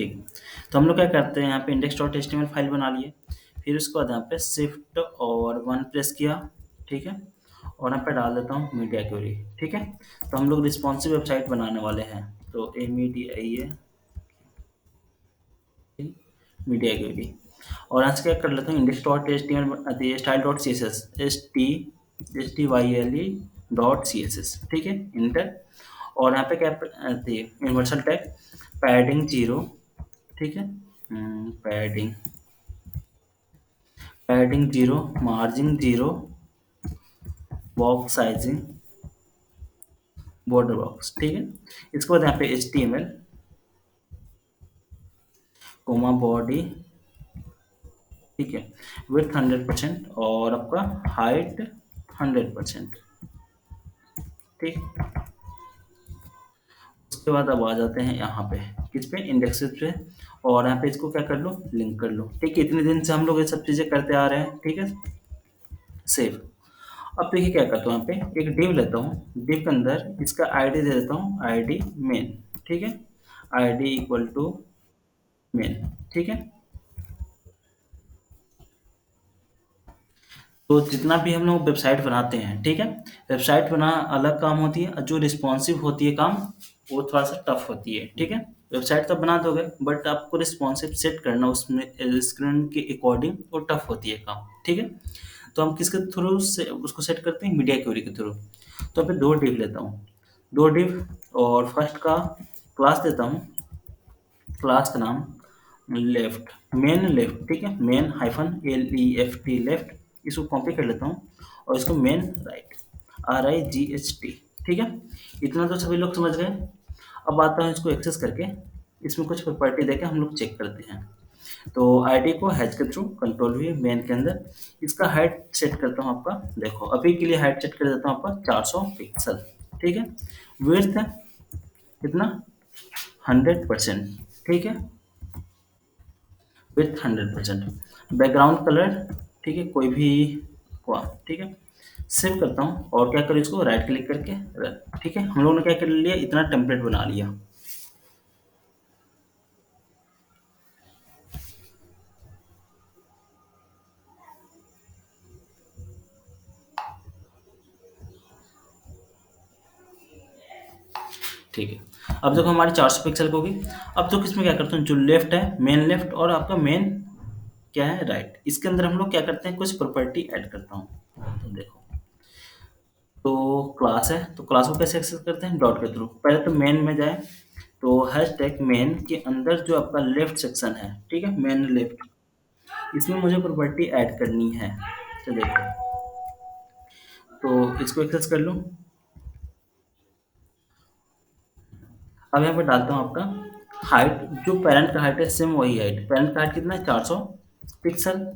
ठीक। तो हम लोग क्या करते हैं यहाँ पे index.html फाइल बना लिए, फिर उसके बाद यहाँ पे शिफ्ट और 1 प्रेस किया, ठीक है? और यहाँ पे डाल देता हूँ मीडिया क्वेरी, ठीक है? तो हम लोग रिस्पॉन्सिव वेबसाइट बनाने वाले हैं, तो MEDIA मीडिया क्वेरी। और यहाँ से क्या कर लेता हूँ index.html style dot C S S style.css, ठीक है? इंटर। और यहाँ पे क्या यूनिवर्सल टैग पैडिंग 0, ठीक है? Padding padding 0, margin 0, box sizing, border box, ठीक है? इसके बाद यहाँ पे HTML कोमा बॉडी, ठीक है? विड्थ 100% और आपका हाइट 100%, ठीक। उसके बाद अब आ जाते हैं यहाँ पे किस पे, इंडेक्सेस पे। और यहाँ पे इसको क्या कर लो, लिंक कर लो, ठीक है? इतने दिन से हम लोग ये सब चीज़ें करते आ रहे हैं, ठीक है? सेव। अब देखिए क्या करता हूँ, यहाँ पे एक डिव लेता हूँ, डिव के अंदर इसका आईडी दे देता हूँ, आईडी मेन, ठीक है? आईडी इक्वल टू मेन, ठीक है? तो जितना भी हम लोग वेबसाइट बनाते हैं, ठीक है? वेबसाइट बनाना अलग काम होती है, और जो रिस्पॉन्सिव होती है काम, वो थोड़ा सा टफ होती है, ठीक है? वेबसाइट तो बना दोगे, बट आपको रिस्पॉन्सिव सेट करना उसमें स्क्रीन के अकॉर्डिंग वो टफ होती है काम, ठीक है? तो हम किसके थ्रू से उसको सेट करते हैं, मीडिया क्वेरी के थ्रू। तो मैं 2 डिव लेता हूँ, 2 डिव, और फर्स्ट का क्लास देता हूँ, क्लास का नाम लेफ्ट, मेन लेफ्ट, ठीक है? मेन हाइफन LEFT लेफ्ट, इसको कॉपी कर लेता हूँ, और इसको मेन राइट, RIGHT, ठीक है? इतना तो सभी लोग समझ गए। अब आता है इसको एक्सेस करके, इसमें कुछ प्रॉपर्टी देके हम लोग चेक करते हैं। तो आईडी को हैच के थ्रू कंट्रोल भी मेन के अंदर, इसका हाइट सेट करता हूँ आपका, देखो अभी के लिए हाइट सेट कर देता हूँ आपका 400 पिक्सल, ठीक है? विड्थ है कितना, 100%, ठीक है? विथ 100%। बैकग्राउंड कलर, ठीक है, कोई भी हुआ, ठीक है? सेव करता हूँ, और क्या करूँ, इसको राइट क्लिक करके रन, ठीक है? हम लोगों ने क्या कर लिया, इतना टेम्पलेट बना लिया। ठीक है, अब देखो हमारी 400 पिक्सल की होगी। अब तो किसमें क्या करता हूँ, जो लेफ्ट है मेन लेफ्ट, और आपका मेन क्या है राइट, इसके अंदर हम लोग क्या करते हैं, कुछ प्रॉपर्टी ऐड करता हूँ। तो देखो, तो क्लास है, तो क्लास को कैसे एक्सेस करते हैं, डॉट के थ्रू। पहले तो मेन में जाए, तो हैशटैग मेन के अंदर जो आपका लेफ्ट सेक्शन है, ठीक है, मेन लेफ्ट, इसमें मुझे प्रॉपर्टी ऐड करनी है। तो देखो, तो इसको एक्सेस कर लूँ। अब यहाँ पे डालता हूँ आपका हाइट, जो पेरेंट का हाइट है सेम वही हाइट, पेरेंट का हाइट कितना है, 400 पिक्सल,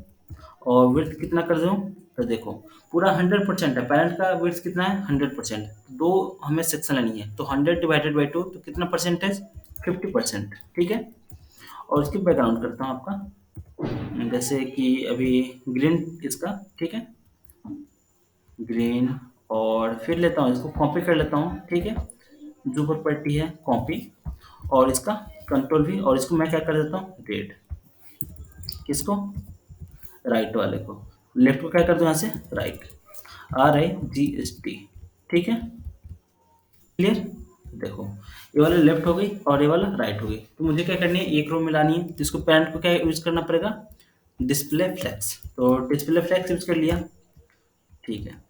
और विड्थ कितना कर दूँ, तो देखो पूरा 100% है, पेरेंट का विड्थ कितना है, 100%। दो हमें सेक्शन लेनी है, तो 100 डिवाइडेड बाई 2, तो कितना परसेंटेज, 50%, ठीक है? और इसकी बैकग्राउंड करता हूँ आपका, जैसे कि अभी ग्रीन इसका, ठीक है, ग्रीन। और फिर लेता हूँ इसको कॉपी कर लेता हूँ, ठीक है, जो प्रॉपर्टी है कॉपी, और इसका कंट्रोल भी, और इसको मैं क्या कर देता हूँ, रेड, किसको, राइट वाले को, लेफ्ट को क्या कर दूँ यहाँ से, राइट, RIGHT, ठीक है, क्लियर? देखो, ये वाला लेफ्ट हो गई और ये वाला राइट हो गई। तो मुझे क्या करनी है, एक रो मिलानी है, जिसको पैरेंट को क्या यूज करना पड़ेगा, डिस्प्ले फ्लैक्स, तो डिस्प्ले फ्लैक्स यूज कर लिया, ठीक है।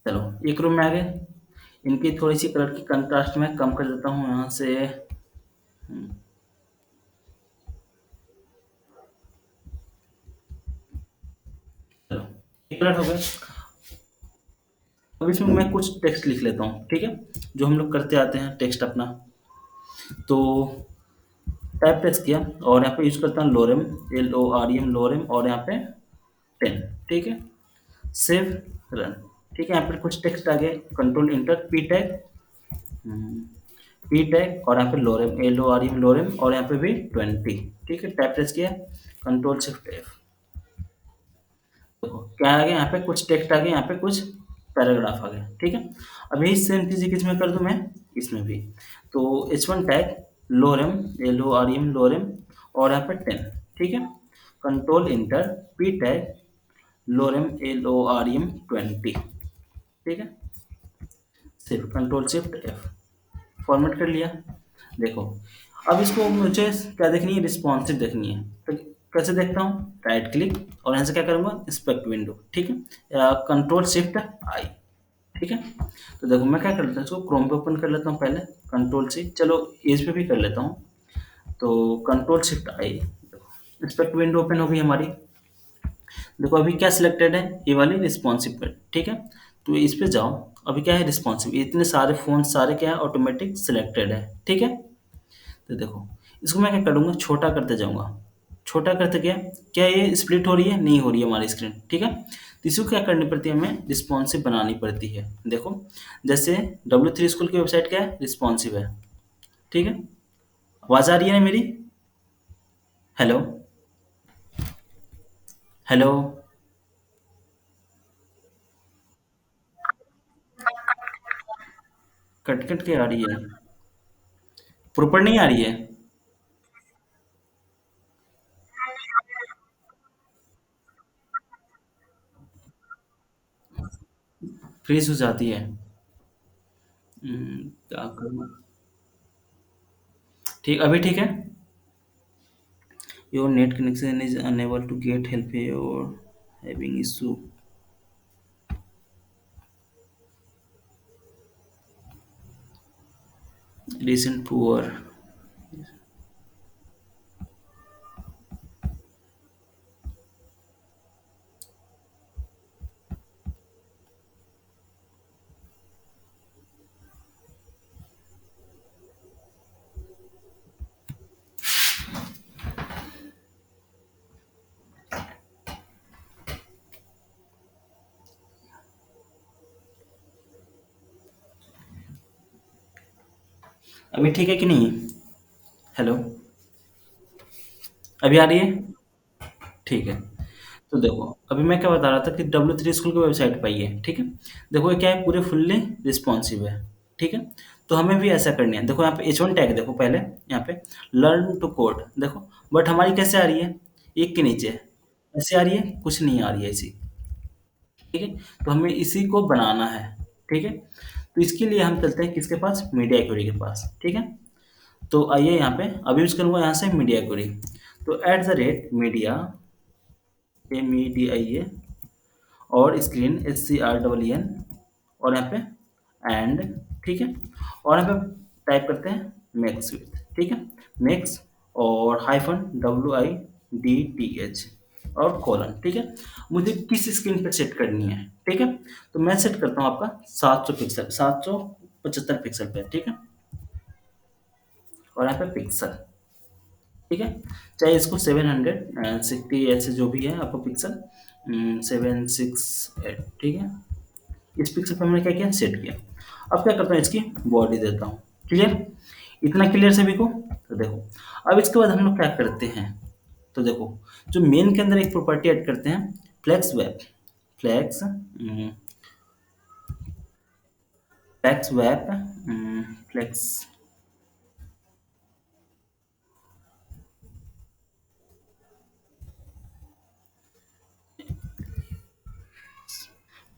चलो एक रो में आ गए, इनकी थोड़ी सी कलर की कंट्रास्ट में कम कर देता हूँ यहाँ से, चलो एक कलर हो गए। अब इसमें मैं कुछ टेक्स्ट लिख लेता हूँ, ठीक है, जो हम लोग करते आते हैं टेक्स्ट अपना। तो टाइप प्रेस किया, और यहाँ पे यूज करता हूँ लोरेम, LOREM लोरेम, और यहाँ पे 10, ठीक है, सेव, रन, ठीक है। यहाँ पे कुछ टेक्स्ट आ गए, कंट्रोल इंटर, पी टैग, और यहाँ पे लोरेम, LOREM लोरेम, और यहाँ पे भी 20, ठीक है। टाइप प्रेस किया, कंट्रोल शिफ्ट F, देखो क्या आ गया, यहाँ पे कुछ टेक्स्ट आ गया, यहाँ पे कुछ पैराग्राफ आ गया, ठीक है। अब यही सेम चीज़ किसमें कर दूं मैं, इसमें भी। तो H1 टैग लोरेम, LOREM, लोरेम, और यहाँ पे 10, ठीक है। कंट्रोल इंटर, पी टैग, लोरेम, LOREM 20, ठीक है। सिर्फ कंट्रोल शिफ्ट एफ, फॉर्मेट कर लिया। देखो, अब इसको मुझे क्या देखनी है, रिस्पॉन्सिव देखनी है। तो कैसे देखता हूँ, राइट क्लिक और यहाँ से क्या करूँगा, इंस्पेक्ट विंडो, ठीक है, या कंट्रोल शिफ्ट आई, ठीक है। तो देखो मैं क्या कर लेता हूँ, इसको क्रोम पे ओपन कर लेता हूँ पहले, कंट्रोल से, चलो एज पे भी कर लेता हूँ। तो कंट्रोल शिफ्ट आई, इंस्पेक्ट विंडो ओपन हो गई हमारी। देखो अभी क्या सिलेक्टेड है, ये वाली रिस्पॉन्सिव पर, ठीक है। तो इस पे जाओ, अभी क्या है, रिस्पॉन्सिव, इतने सारे फोन सारे क्या है, ऑटोमेटिक सिलेक्टेड है, ठीक है। तो देखो, इसको मैं क्या करूँगा, छोटा करते जाऊँगा। छोटा करते क्या, क्या ये स्प्लिट हो रही है, नहीं हो रही है हमारी स्क्रीन, ठीक है। तो इसको क्या करनी पड़ती है, हमें रिस्पॉन्सिव बनानी पड़ती है। देखो, जैसे W3 स्कूल की वेबसाइट क्या है, रिस्पॉन्सिव है, ठीक है। आवाज़ आ रही है ना मेरी? हेलो, हेलो, कट कट के आ रही है, प्रॉपर नहीं आ रही है, फ्रीज हो जाती है। क्या करूँ, ठीक, अभी ठीक है। Your net connection is unable to get help, your having issue, recent poor. अभी ठीक है कि नहीं? हेलो, अभी आ रही है? ठीक है। तो देखो, अभी मैं क्या बता रहा था कि W3 स्कूल की वेबसाइट पर ही है, ठीक है। देखो ये क्या है, पूरे फुल्ली रिस्पॉन्सिव है, ठीक है। तो हमें भी ऐसा करनी है। देखो यहाँ पे H1 टैग, देखो पहले यहाँ पे लर्न टू कोड, देखो, बट हमारी कैसे आ रही है, एक के नीचे ऐसे आ रही है, कुछ नहीं आ रही है ऐसी, ठीक है। तो हमें इसी को बनाना है, ठीक है। तो इसके लिए हम चलते हैं किसके पास, मीडिया क्वेरी के पास, ठीक है। तो आइए यहाँ पे, अभी यूज करूँगा यहाँ से मीडिया क्वेरी। तो @मीडिया, MEDIA, और स्क्रीन, SCREEN, और यहाँ पे एंड, ठीक है। और यहाँ पे टाइप करते हैं मैक्स विथ, ठीक है, मैक्स, और -WIDTH, और कोलन, ठीक है। मुझे किस स्क्रीन पे सेट करनी है, ठीक है। तो मैं सेट करता हूँ आपका 700 पिक्सल, 775 पिक्सल पे, ठीक है। और यहाँ पे पिक्सल, ठीक है। चाहे इसको 760 ऐसे जो भी है आपको पिक्सल, 768, ठीक है। इस पिक्सल पे मैंने क्या किया, सेट किया। अब क्या करता हूँ, इसकी बॉडी देता हूँ, क्लियर, इतना क्लियर सभी को। तो देखो, अब इसके बाद हम लोग क्या करते हैं, तो देखो, जो मेन के अंदर एक प्रॉपर्टी ऐड करते हैं, flex wrap, flex flex wrap, flex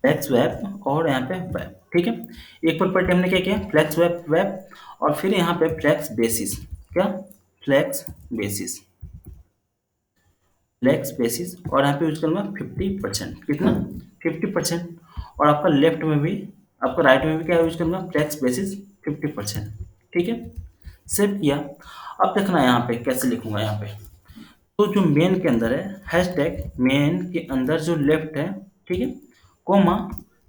flex wrap, और यहाँ पे वेब, ठीक है। एक प्रॉपर्टी हमने क्या किया, फ्लैक्स वेब, वेब, और फिर यहाँ पे फ्लैक्स बेसिस, क्या, फ्लैक्स बेसिस, फ्लैक्स बेसिस, और यहाँ पे यूज करूँगा 50%, कितना, 50%। और आपका लेफ्ट में भी, आपका राइट में भी क्या यूज करूँगा, फ्लैक्स बेसिस 50%, ठीक है। सेव किया। अब देखना यहाँ पे कैसे लिखूंगा, यहाँ पे तो जो मेन के अंदर है, हैशटैग मेन के अंदर जो लेफ्ट है, ठीक है, कोमा,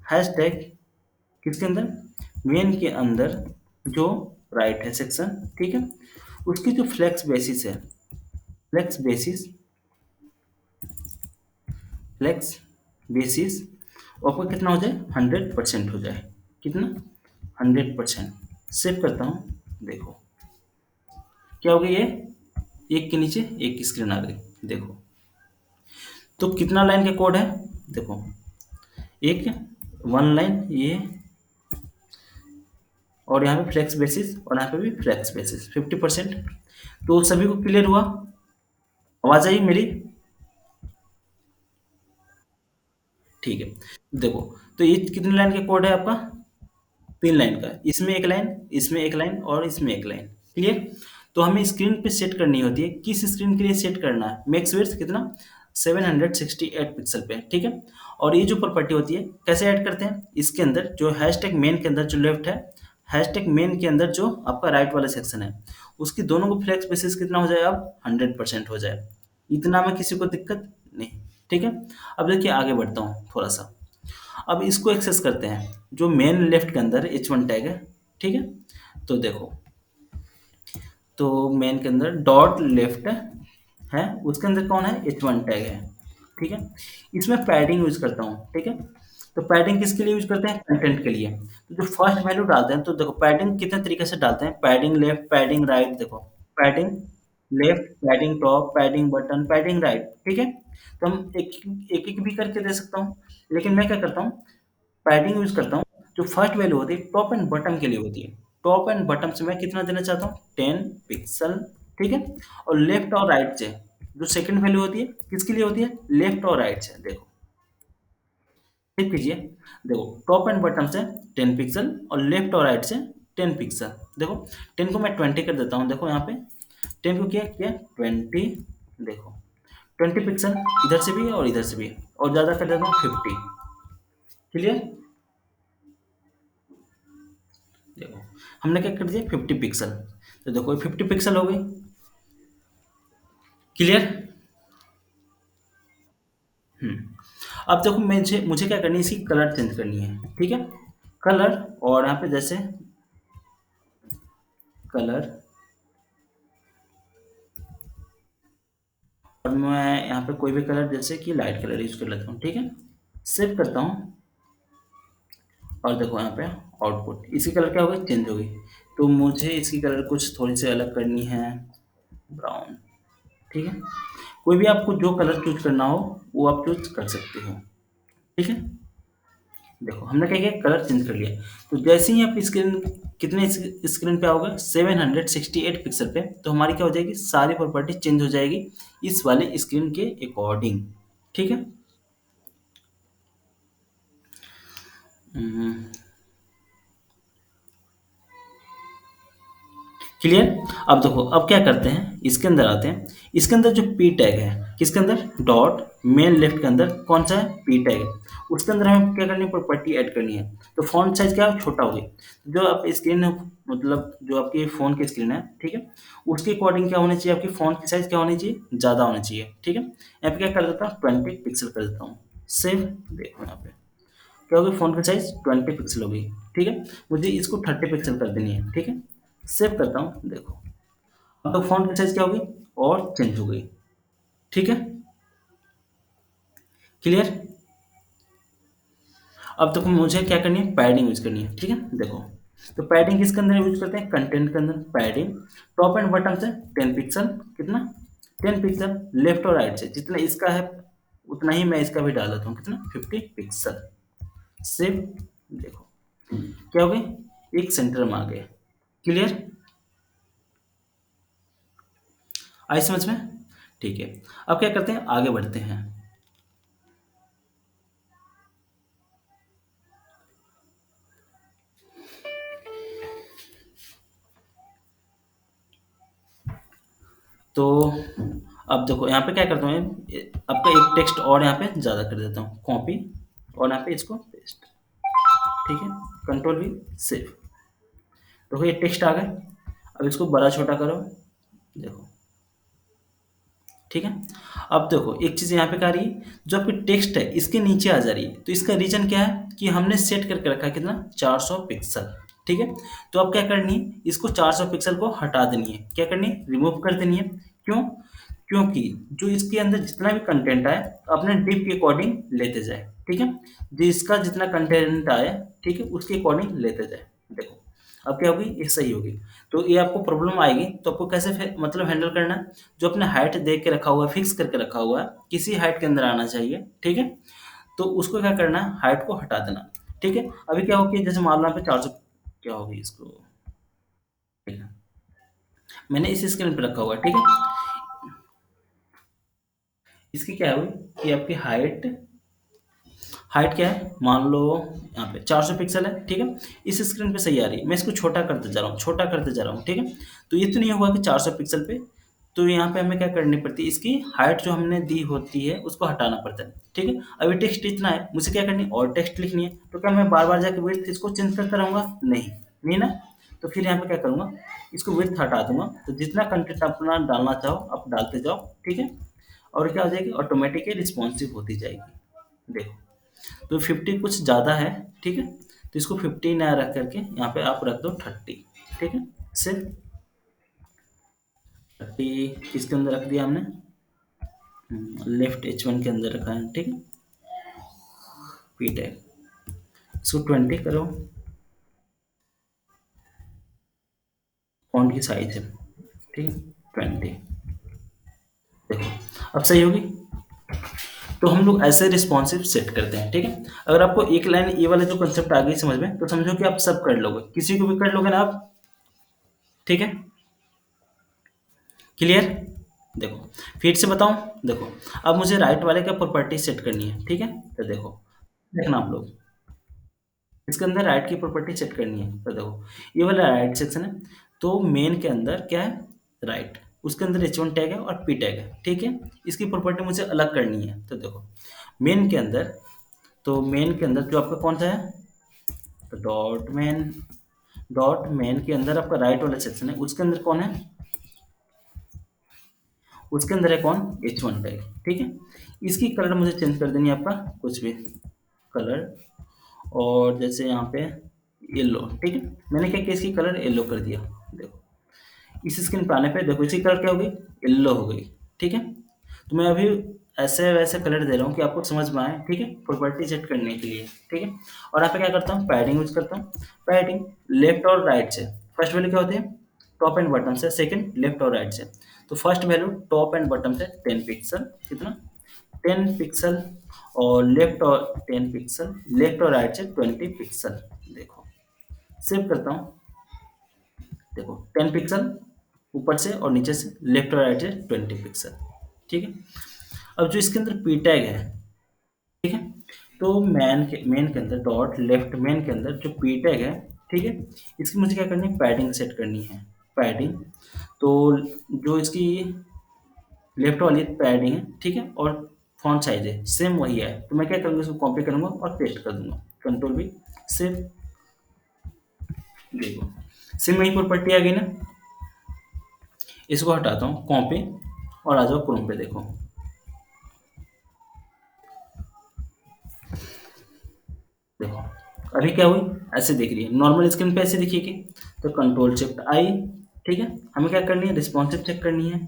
हैशटैग किसके अंदर, मेन के अंदर जो राइट है सेक्शन, ठीक है, उसकी जो फ्लेक्स बेसिस है, फ्लेक्स बेसिस, फ्लेक्स बेसिस, वो आपका कितना हो जाए, 100% हो जाए, कितना, 100%। सेव करता हूँ, देखो क्या हो गई ये, एक के नीचे एक की स्क्रीन आ गई, देखो। तो कितना लाइन का कोड है, देखो, एक 1 लाइन, ये और यहाँ पे फ्लेक्स बेसिस और यहाँ पे भी फ्लेक्स बेसिस 50%। तो सभी को क्लियर हुआ? आवाज आई मेरी? ठीक है। देखो, तो ये कितने लाइन का कोड है आपका? 3 लाइन का। इसमें एक लाइन, इसमें एक लाइन और इसमें एक लाइन। क्लियर? तो हमें स्क्रीन पे सेट करनी होती है। किस स्क्रीन के लिए सेट करना है? मैक्स विड्थ कितना? 768 पिक्सल पे। ठीक है। और ये जो प्रॉपर्टी होती है कैसे ऐड करते हैं? इसके अंदर जो हैशटैग मेन के अंदर जो लेफ्ट है, हैशटैग मेन के अंदर जो आपका राइट वाला सेक्शन है, उसकी दोनों को फ्लेक्स बेसिस कितना हो जाए? अब 100% हो जाए। इतना में किसी को दिक्कत नहीं। ठीक है। अब देखिए आगे बढ़ता हूँ थोड़ा सा। अब इसको एक्सेस करते हैं। जो मेन लेफ्ट के अंदर H1 टैग है। ठीक है। तो देखो, तो मेन के अंदर डॉट लेफ्ट है, उसके अंदर कौन है? H1 टैग है। ठीक है। इसमें पैडिंग यूज करता हूँ। ठीक है। तो पैडिंग किसके लिए यूज करते हैं? कंटेंट के लिए। तो जो फर्स्ट वैल्यू डालते हैं, तो देखो पैडिंग कितने तरीके से डालते हैं। Padding left, padding right. देखो, padding left, padding top, padding bottom, padding right. ठीक है। तो हम एक एक एक भी करके दे सकता हूँ, लेकिन मैं क्या करता हूँ, पैडिंग यूज करता हूँ। जो फर्स्ट वैल्यू होती है टॉप एंड बटन के लिए होती है। टॉप एंड बटन से मैं कितना देना चाहता हूँ? 10 पिक्सल। ठीक है। और लेफ्ट और राइट से जो सेकंड वैल्यू होती है किसके लिए होती है? लेफ्ट और राइट से। देखो, ठीक कीजिए। देखो, टॉप एंड बटन से 10 पिक्सल और लेफ्ट और राइट से 10 पिक्सल। देखो, 10 को मैं 20 कर देता हूँ। देखो यहाँ पे 10 को क्या किया? 20। देखो, 20 पिक्सल इधर से भी है और इधर से भी है, और ज़्यादा कर देता हूँ 50। क्लियर? देखो, हमने क्या कर दिया? 50 पिक्सल। तो देखो ये 50 पिक्सल हो गई। क्लियर? अब देखो, मुझे मुझे क्या करनी है? इसकी कलर चेंज करनी है। ठीक है। कलर, और यहाँ पे जैसे कलर, और मैं यहाँ पे कोई भी कलर जैसे कि लाइट कलर यूज कर लेता हूँ। ठीक है। सेव करता हूँ। और देखो यहाँ पे आउटपुट, इसकी कलर क्या हो गई? चेंज हो गई। तो मुझे इसकी कलर कुछ थोड़ी सी अलग करनी है, ब्राउन। ठीक है। कोई भी आपको जो कलर चूज करना हो वो आप चूज कर सकते हो। ठीक है। देखो, हमने क्या किया? कलर चेंज कर लिया। तो जैसे ही आप स्क्रीन, कितने स्क्रीन पे आओगे? 768 पिक्सल पे। तो हमारी क्या हो जाएगी? सारी प्रॉपर्टी चेंज हो जाएगी इस वाले स्क्रीन के अकॉर्डिंग। ठीक है। क्लियर? अब देखो, अब क्या करते हैं, इसके अंदर आते हैं। इसके अंदर जो पी टैग है, किसके अंदर? डॉट मेन लेफ्ट के अंदर कौन सा है? पी टैग है। उसके अंदर हमें क्या करनी है? प्रॉपर्टी ऐड करनी है। तो फॉन्ट साइज क्या है? छोटा हो गया। जो आप स्क्रीन है, मतलब जो आपकी फ़ोन की स्क्रीन है, ठीक है, उसके अकॉर्डिंग क्या होनी चाहिए? आपकी फ़ॉन्ट की साइज़ क्या होनी चाहिए? ज़्यादा होनी चाहिए। ठीक है। यहाँ पे क्या कर देता हूँ? 20 पिक्सल कर देता हूँ। सेव। देखो यहाँ पे क्या होगी? फ़ॉन्ट की साइज़ 20 पिक्सल होगी। ठीक है। मुझे इसको 30 पिक्सल कर देनी है। ठीक है। सेव करता हूँ। देखो, अब तो फ़ॉन्ट की साइज़ क्या होगी? और चेंज हो गई। ठीक है। क्लियर? अब देखो, मुझे क्या करनी है? पैडिंग यूज़ करनी है। ठीक है। देखो, तो पैडिंग किसके अंदर यूज़ करते हैं? कंटेंट के अंदर पैडिंग। टॉप एंड बटन से 10 पिक्सल। कितना? 10 पिक्सल। लेफ्ट और राइट से जितना इसका है उतना ही मैं इसका भी डाल देता हूँ। कितना? 50 पिक्सल। सेव। देखो क्या हो गई? एक सेंटर में आ गए। क्लियर? आई समझ में? ठीक है। अब क्या करते हैं? आगे बढ़ते हैं। तो अब देखो, यहाँ पे क्या करता हूँ मैं, आपका एक टेक्स्ट और यहाँ पे ज़्यादा कर देता हूँ, कॉपी, और यहाँ पे इसको पेस्ट। ठीक है। कंट्रोल भी, सेव। देखो ये टेक्स्ट आ गए। अब इसको बड़ा छोटा करो। देखो, ठीक है। अब देखो एक चीज़ यहाँ पे क्या आ रही है? जो आपकी टेक्स्ट है इसके नीचे आ जा रही है। तो इसका रीज़न क्या है? कि हमने सेट करके रखा है कितना? 400 पिक्सल। ठीक है। तो अब क्या करनी है? इसको 400 पिक्सल को हटा देनी है। क्या करनी है? रिमूव कर देनी है। क्यों? क्योंकि जो इसके अंदर जितना भी कंटेंट आए अपने डिप के अकॉर्डिंग लेते जाए। ठीक है। जिसका जितना कंटेंट आए, ठीक है, उसके अकॉर्डिंग लेते जाए। देखो, अब क्या होगी? ये सही होगी। तो ये आपको प्रॉब्लम आएगी तो आपको कैसे मतलब हैंडल करना है? जो अपने हाइट देख के रखा हुआ है, फिक्स करके रखा हुआ है, किसी हाइट के अंदर आना चाहिए। ठीक है। तो उसको क्या करना है? हाइट को हटा देना। ठीक है। अभी क्या हो कि जैसे मान लो यहाँ पे 400 क्या होगी इसको, ठीक है, मैंने इस स्क्रीन पे रखा हुआ है, ठीक है। इसकी क्या हुई कि आपकी हाइट, हाइट क्या है, मान लो यहाँ पे 400 पिक्सल है, ठीक है। इस स्क्रीन पे सही आ रही है, मैं इसको छोटा करते जा रहा हूँ, छोटा करते जा रहा हूँ, ठीक है। तो ये तो नहीं होगा कि 400 पिक्सल पे, तो यहाँ पे हमें क्या करनी पड़ती है, इसकी हाइट जो हमने दी होती है उसको हटाना पड़ता है, ठीक है। अभी टेक्स्ट इतना है, मुझे क्या करनी है, और टेक्स्ट लिखनी है, तो क्या मैं बार बार जाके विड्थ इसको चेंज करता रहूंगा, नहीं, नहीं ना। तो फिर यहाँ पे क्या करूंगा, इसको विड्थ हटा दूंगा, तो जितना कंटेंट अपना डालना चाहो आप डालते जाओ, ठीक है। और क्या हो जाएगी, ऑटोमेटिकली रिस्पॉन्सिव होती जाएगी, देखो। तो 50 कुछ ज़्यादा है, ठीक है। तो इसको 50 ना रख करके यहाँ पे आप रख दो 30, ठीक है। सिर्फ 30 किसके अंदर रख दिया हमने, लेफ्ट H1 के अंदर रखा है, ठीक है। पी टैग, इसको 20 करो, फॉन्ट की साइज है, ठीक है, 20। देखो अब सही होगी। तो हम लोग ऐसे रिस्पॉन्सिव सेट करते हैं, ठीक है। अगर आपको एक लाइन ये वाला जो कंसेप्ट आ गई समझ में, तो समझो कि आप सब कर लोगे, किसी को भी कर लोगे ना आप, ठीक है, क्लियर। देखो फिर से बताऊं, देखो अब मुझे राइट वाले का प्रॉपर्टी सेट करनी है, ठीक है। तो देखो, देखना आप लोग, इसके अंदर राइट की प्रॉपर्टी सेट करनी है, तो देखो ये वाला राइट सेक्शन है, तो मेन के अंदर क्या है, राइट, उसके अंदर H1 टैग है और P टैग है, ठीक है। इसकी प्रॉपर्टी मुझे अलग करनी है, तो देखो मेन के अंदर, तो मेन के अंदर जो आपका कौन सा है, तो डॉट मेन के अंदर आपका राइट वाला सेक्शन है, उसके अंदर कौन है, उसके अंदर है कौन, H1 टैग, ठीक है। इसकी कलर मुझे चेंज कर देनी है, आपका कुछ भी कलर, और जैसे यहाँ पे येलो, ठीक है। मैंने क्या किया, इसकी कलर येलो कर दिया, देखो इस स्क्रीन पे आने पे देखो इसकी कलर क्या हो गई, येलो हो गई, ठीक है। तो मैं अभी ऐसे वैसे कलर दे रहा हूँ कि आपको समझ में आए, ठीक है, प्रॉपर्टी सेट करने के लिए, ठीक है। और यहाँ पे क्या करता हूँ, पैडिंग यूज करता हूँ, पैडिंग लेफ्ट और राइट से, फर्स्ट वैल्यू क्या होती है, टॉप एंड बॉटम से, सेकंड लेफ्ट और राइट से। तो first value top and bottom से 10 पिक्सल, कितना, 10 पिक्सल, और लेफ्ट और 10 पिक्सल, लेफ्ट और राइट से 20 पिक्सल। देखो सेव करता हूँ, देखो 10 पिक्सल ऊपर से और नीचे से, लेफ्ट और राइट से 20 पिक्सल, ठीक है। अब जो इसके अंदर पी टैग है, ठीक है, तो मेन के अंदर डॉट लेफ्ट मेन के अंदर जो पी टैग है, ठीक है, इसकी मुझे क्या करनी है, पैडिंग सेट करनी है, पैडिंग। तो जो इसकी लेफ्ट वाली पैडिंग है, ठीक है, और फॉन्ट साइज है सेम वही है, तो मैं क्या करूँगा, इसको कॉपी करूँगा और पेस्ट कर दूंगा, कंट्रोल भी, सेव। देखो सेम वही प्रॉपर्टी आ गई ना। इसको हटाता हूँ, कॉपी, और आ जाओ क्रोम पे, देखो देखो अभी क्या हुई, ऐसे दिख रही है, नॉर्मल स्क्रीन पे ऐसे दिखेगी। तो कंट्रोल शिफ्ट आई, ठीक है, हमें क्या करनी है, रिस्पॉन्सिव चेक करनी है।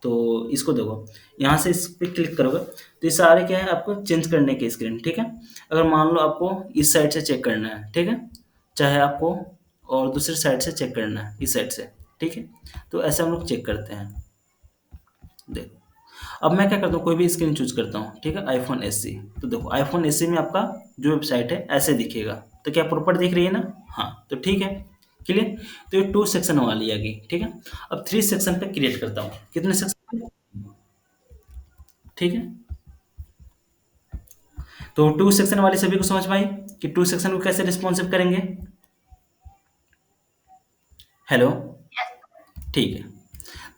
तो इसको देखो, यहाँ से इस पे क्लिक करोगे तो ये सारे क्या है, आपको चेंज करने की स्क्रीन, ठीक है। अगर मान लो आपको इस साइड से चेक करना है, ठीक है, चाहे आपको और दूसरी साइड से चेक करना है, इस साइड से, ठीक है। तो ऐसे हम लोग चेक करते हैं, देखो अब मैं क्या करता हूँ, कोई भी स्क्रीन चूज करता हूँ, ठीक है, आईफोन एससी। तो देखो आईफोन एससी में आपका जो वेबसाइट है ऐसे दिखेगा, तो क्या प्रॉपर दिख रही है ना, हाँ तो ठीक है, क्लियर। तो ये 2 सेक्शन वाली आ गई, ठीक है। अब 3 सेक्शन पे क्रिएट करता हूँ, कितने सेक्शन, ठीक है। तो 2 सेक्शन वाली सभी को समझ में आई कि 2 सेक्शन को कैसे रिस्पॉन्सिव करेंगे, हेलो, ठीक है।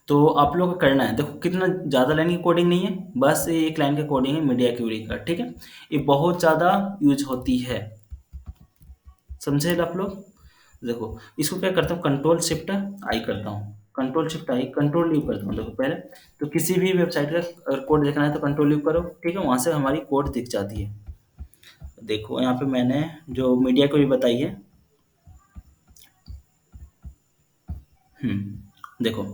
तो आप लोग को करना है, देखो कितना ज़्यादा लाइन की कोडिंग नहीं है, बस ये एक लाइन का कोडिंग है मीडिया क्यूरी का, ठीक है। ये बहुत ज़्यादा यूज होती है, समझे आप लोग। देखो इसको क्या करता हूँ, कंट्रोल शिफ्ट आई करता हूँ, control shift I, control you करता हूँ, देखो पहले। तो किसी भी वेबसाइट का अगर कोड देखना है तो कंट्रोल यू करो, ठीक है, वहाँ से हमारी कोड दिख जाती है। देखो यहाँ पे मैंने जो मीडिया को भी बताई है, देखो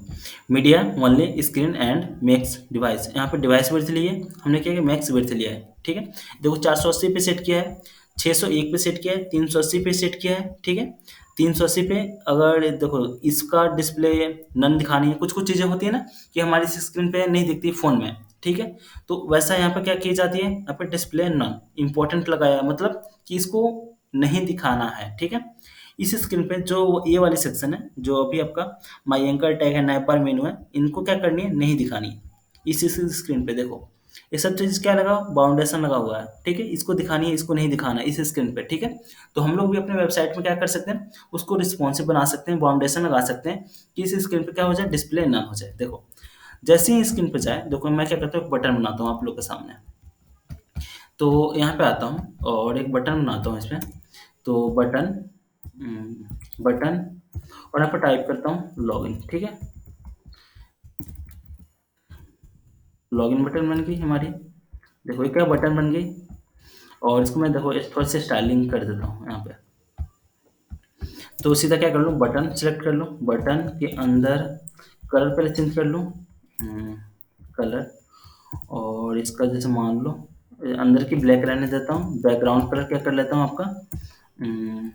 media only screen and max device, यहाँ पे डिवाइस वर्थ लिए हमने क्या किया, मैक्स वर्थ लिया है, ठीक है। देखो 480 पे सेट किया है, 601 पे सेट किया है, 380 पे सेट किया है, ठीक है। 380 पे अगर देखो इसका डिस्प्ले नन दिखानी है, कुछ कुछ चीज़ें होती है ना कि हमारी स्क्रीन पे नहीं दिखती फ़ोन में, ठीक है। तो वैसा यहाँ पे क्या की जाती है, यहाँ पे डिस्प्ले नन इंपॉर्टेंट लगाया है, मतलब कि इसको नहीं दिखाना है, ठीक है। इस स्क्रीन पे जो ये वाली सेक्शन है, जो अभी आपका माई एंकर टैग है, नैप बार मेनू है, इनको क्या करनी है, नहीं दिखानी है। इस स्क्रीन पे देखो, ये सब चीज़ क्या लगा, बाउंडेशन लगा हुआ है, ठीक है। इसको दिखानी है, इसको नहीं दिखाना है इस स्क्रीन पे, ठीक है। तो हम लोग भी अपने वेबसाइट में क्या कर सकते हैं, उसको रिस्पॉन्सिव बना सकते हैं, बाउंडेशन लगा सकते हैं कि इस स्क्रीन पे क्या हो जाए, डिस्प्ले ना हो जाए। देखो जैसे ही स्क्रीन पे जाए, देखो मैं क्या करता हूँ, एक बटन बनाता हूँ आप लोग के सामने। तो यहाँ पे आता हूँ और एक बटन बनाता हूँ इसमें। तो बटन, बटन, और यहाँ पर टाइप करता हूँ लॉगिन, ठीक है। लॉगिन बटन बन गई हमारी। देखो ये क्या बटन बन गई। और इसको मैं देखो थोड़ी सी स्टाइलिंग कर देता हूँ यहाँ पे। तो सीधा क्या कर लूँ, बटन सेलेक्ट कर लूँ, बटन के अंदर कलर पहले चेंज कर लूँ, कलर। और इसका जैसे मान लो अंदर की ब्लैक रहने देता हूँ, बैकग्राउंड कलर क्या कर लेता हूँ आपका, हम्म,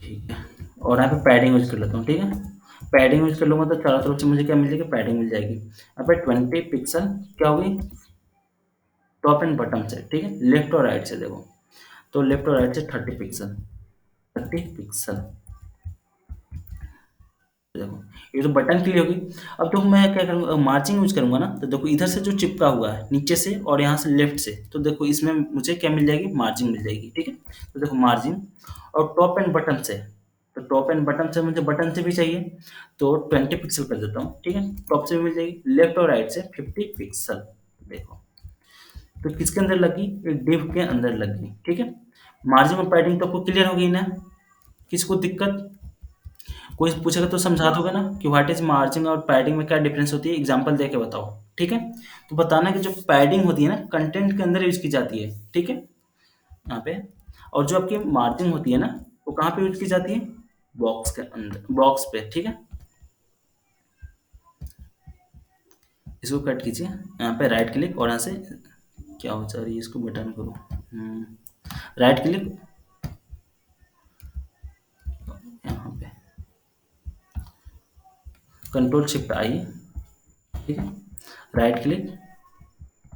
ठीक है। और यहाँ पे पैडिंग यूज कर लेता हूँ, ठीक है। पैडिंग यूज कर लूँगा तो चारों तरफ से मुझे क्या मिल जाएगी, पैडिंग मिल जाएगी। यहाँ पे 20 पिक्सल क्या होगी, टॉप एंड बटन से, ठीक है, लेफ्ट और राइट से देखो। तो लेफ्ट और राइट से 30 पिक्सल, 30 पिक्सल, देखो ये तो बटन के लिए होगी। अब देखो मैं क्या करूँगा, मार्जिन यूज करूंगा ना, तो देखो इधर से जो चिपका हुआ है नीचे से और यहाँ से लेफ्ट से, तो देखो इसमें मुझे क्या मिल जाएगी, मार्जिन मिल जाएगी, ठीक है। तो देखो मार्जिन, और टॉप एंड बटन से, तो टॉप एंड बटन से मुझे बटन से भी चाहिए, तो 20 पिक्सल कर देता हूँ, ठीक है। टॉप से भी मिल जाएगी, लेफ्ट और राइट से 50 पिक्सल। देखो तो किसके अंदर लगी, एक डिव के अंदर लगी, ठीक है। मार्जिन और पैडिंग तो आपको क्लियर हो गई ना, किसको दिक्कत, कोई पूछेगा तो समझा दोगे ना कि व्हाट इज मार्जिन और पैडिंग में क्या डिफरेंस होती है, एग्जांपल दे के बताओ, ठीक है। तो बताना कि जो पैडिंग होती है ना, कंटेंट के अंदर यूज की जाती है, ठीक है, यहाँ पे। और जो आपकी मार्जिन होती है ना, वो कहाँ पे यूज की जाती है, बॉक्स के अंदर, बॉक्स पे, ठीक है। इसको कट कीजिए, यहाँ पे राइट क्लिक और यहाँ से क्या हो जा रही है, इसको बटन करो, राइट क्लिक, यहाँ पे कंट्रोल शिफ्ट आई, ठीक है, राइट क्लिक,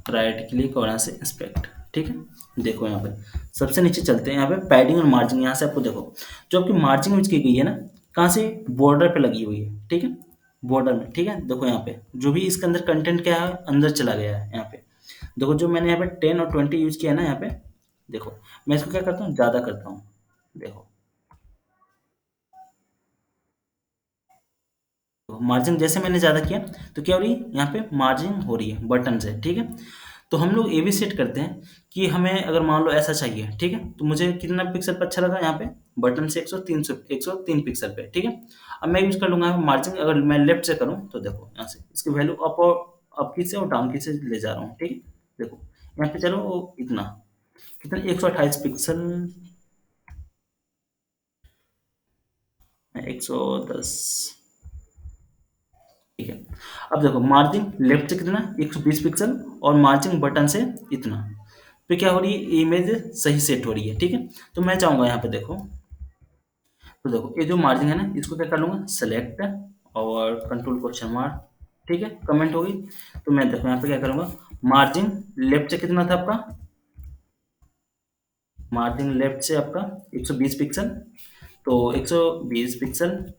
राइट क्लिक और यहाँ से इंस्पेक्ट, ठीक है। देखो यहाँ पे सबसे नीचे चलते हैं, यहाँ पे पैडिंग और मार्जिन, यहाँ से आपको देखो जो आपकी मार्जिन यूज की गई है ना, कहाँ से, बॉर्डर पे लगी हुई है, ठीक है, बॉर्डर में, ठीक है। देखो यहाँ पे जो भी इसके अंदर कंटेंट क्या है, अंदर चला गया है यहाँ पे। देखो जो मैंने यहाँ पे 10 और 20 यूज किया है ना यहाँ पे, देखो मैं इसको क्या करता हूँ, ज़्यादा करता हूँ, देखो मार्जिन जैसे मैंने ज़्यादा किया, तो क्या हो रही है, यहाँ पे मार्जिन हो रही है बटन से, ठीक है। तो हम लोग ये भी सेट करते हैं कि हमें अगर मान लो ऐसा चाहिए, ठीक है, तो मुझे कितना पिक्सल पे अच्छा लगा, यहाँ पे बटन से 103 पिक्सल पे, ठीक है। अब मैं यूज कर लूंगा मार्जिन, अगर मैं लेफ्ट से करूँ तो देखो यहाँ से इसकी वैल्यू अप और अप की से और डाउन की से ले जा रहा हूँ, ठीक है। देखो यहाँ पे चलो इतना, कितना, 128 पिक्सल, 110, ठीक है। अब देखो मार्जिन लेफ्ट से कितना, 120 पिक्सल, और मार्जिन बटन से इतना, तो क्या हो रही है, इमेज सही सेट हो रही है, ठीक है। तो मैं चाहूंगा यहाँ पे देखो, तो देखो ये जो मार्जिन है ना, इसको क्या कर लूंगा, सेलेक्ट और कंट्रोल क्वेश्चन मार्क, ठीक है, कमेंट होगी। तो मैं देखो यहाँ पे क्या करूंगा, मार्जिन लेफ्ट से कितना था आपका, मार्जिन लेफ्ट से आपका 120 पिक्सल, तो 120 पिक्सल,